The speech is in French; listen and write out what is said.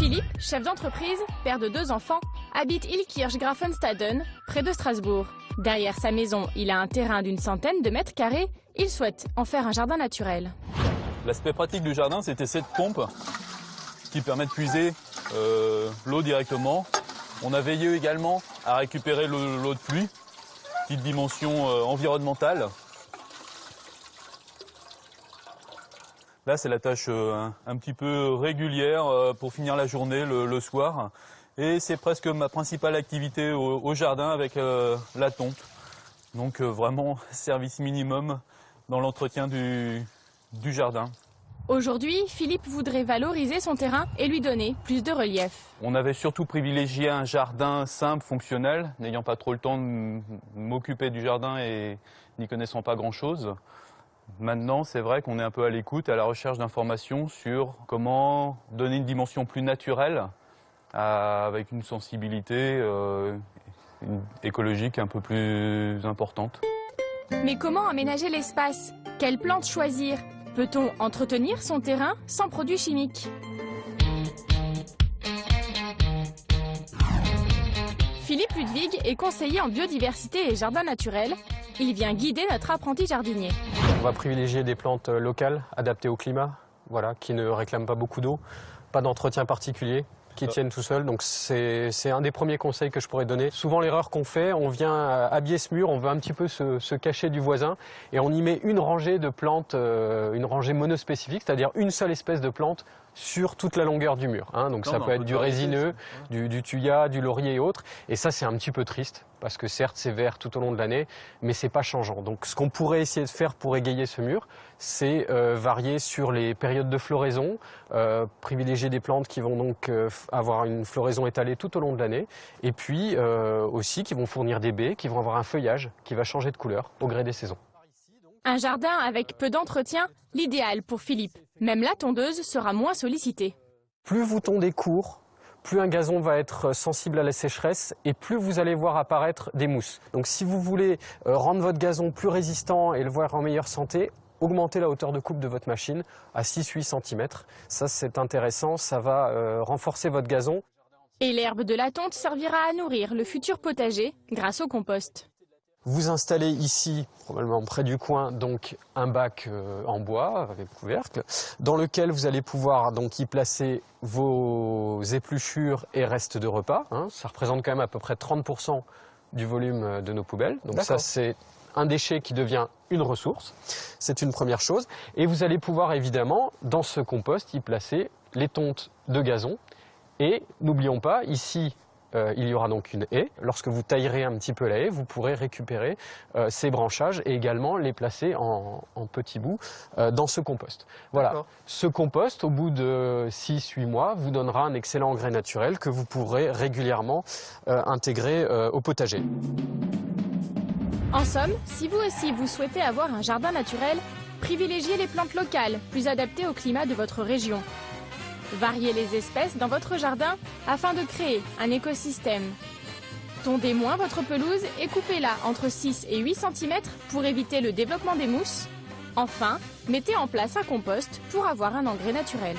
Philippe, chef d'entreprise, père de 2 enfants, habite Illkirch-Grafenstaden, près de Strasbourg. Derrière sa maison, il a un terrain d'une centaine de mètres carrés. Il souhaite en faire un jardin naturel. L'aspect pratique du jardin, c'était cette pompe qui permet de puiser l'eau directement. On a veillé également à récupérer l'eau de pluie, petite dimension environnementale. Là, c'est la tâche un petit peu régulière pour finir la journée le soir. Et c'est presque ma principale activité au jardin avec la tonte. Donc vraiment, service minimum dans l'entretien du jardin. Aujourd'hui, Philippe voudrait valoriser son terrain et lui donner plus de relief. On avait surtout privilégié un jardin simple, fonctionnel, n'ayant pas trop le temps de m'occuper du jardin et n'y connaissant pas grand-chose. Maintenant, c'est vrai qu'on est un peu à l'écoute, à la recherche d'informations sur comment donner une dimension plus naturelle, avec une sensibilité écologique un peu plus importante. Mais comment aménager l'espace? Quelles plantes choisir? Peut-on entretenir son terrain sans produits chimiques? Philippe Ludwig est conseiller en biodiversité et jardin naturel. Il vient guider notre apprenti jardinier. On va privilégier des plantes locales, adaptées au climat, voilà, qui ne réclament pas beaucoup d'eau, pas d'entretien particulier, qui tiennent tout seuls. Donc c'est un des premiers conseils que je pourrais donner. Souvent l'erreur qu'on fait, on vient habiller ce mur, on veut un petit peu se cacher du voisin et on y met une rangée de plantes, une rangée monospécifique, c'est-à-dire une seule espèce de plante sur toute la longueur du mur. Donc ça peut être du résineux, du thuya, du laurier et autres. Et ça c'est un petit peu triste parce que certes c'est vert tout au long de l'année, mais c'est pas changeant. Donc ce qu'on pourrait essayer de faire pour égayer ce mur, c'est varier sur les périodes de floraison, privilégier des plantes qui vont donc avoir une floraison étalée tout au long de l'année, et puis aussi qui vont fournir des baies, qui vont avoir un feuillage qui va changer de couleur au gré des saisons. Un jardin avec peu d'entretien, l'idéal pour Philippe. Même la tondeuse sera moins sollicitée. Plus vous tondez court, plus un gazon va être sensible à la sécheresse et plus vous allez voir apparaître des mousses. Donc si vous voulez rendre votre gazon plus résistant et le voir en meilleure santé, augmentez la hauteur de coupe de votre machine à 6-8 cm. Ça c'est intéressant, ça va renforcer votre gazon. Et l'herbe de la tonte servira à nourrir le futur potager grâce au compost. Vous installez ici, probablement près du coin, donc un bac en bois avec couvercle, dans lequel vous allez pouvoir donc y placer vos épluchures et restes de repas. Ça représente quand même à peu près 30% du volume de nos poubelles. Donc ça c'est un déchet qui devient une ressource. C'est une première chose. Et vous allez pouvoir évidemment, dans ce compost, y placer les tontes de gazon. Et n'oublions pas, ici, il y aura donc une haie. Lorsque vous taillerez un petit peu la haie, vous pourrez récupérer ces branchages et également les placer en petits bouts dans ce compost. Voilà. Ce compost, au bout de 6-8 mois, vous donnera un excellent engrais naturel que vous pourrez régulièrement intégrer au potager. En somme, si vous aussi vous souhaitez avoir un jardin naturel, privilégiez les plantes locales, plus adaptées au climat de votre région. Variez les espèces dans votre jardin afin de créer un écosystème. Tondez moins votre pelouse et coupez-la entre 6 et 8 cm pour éviter le développement des mousses. Enfin, mettez en place un compost pour avoir un engrais naturel.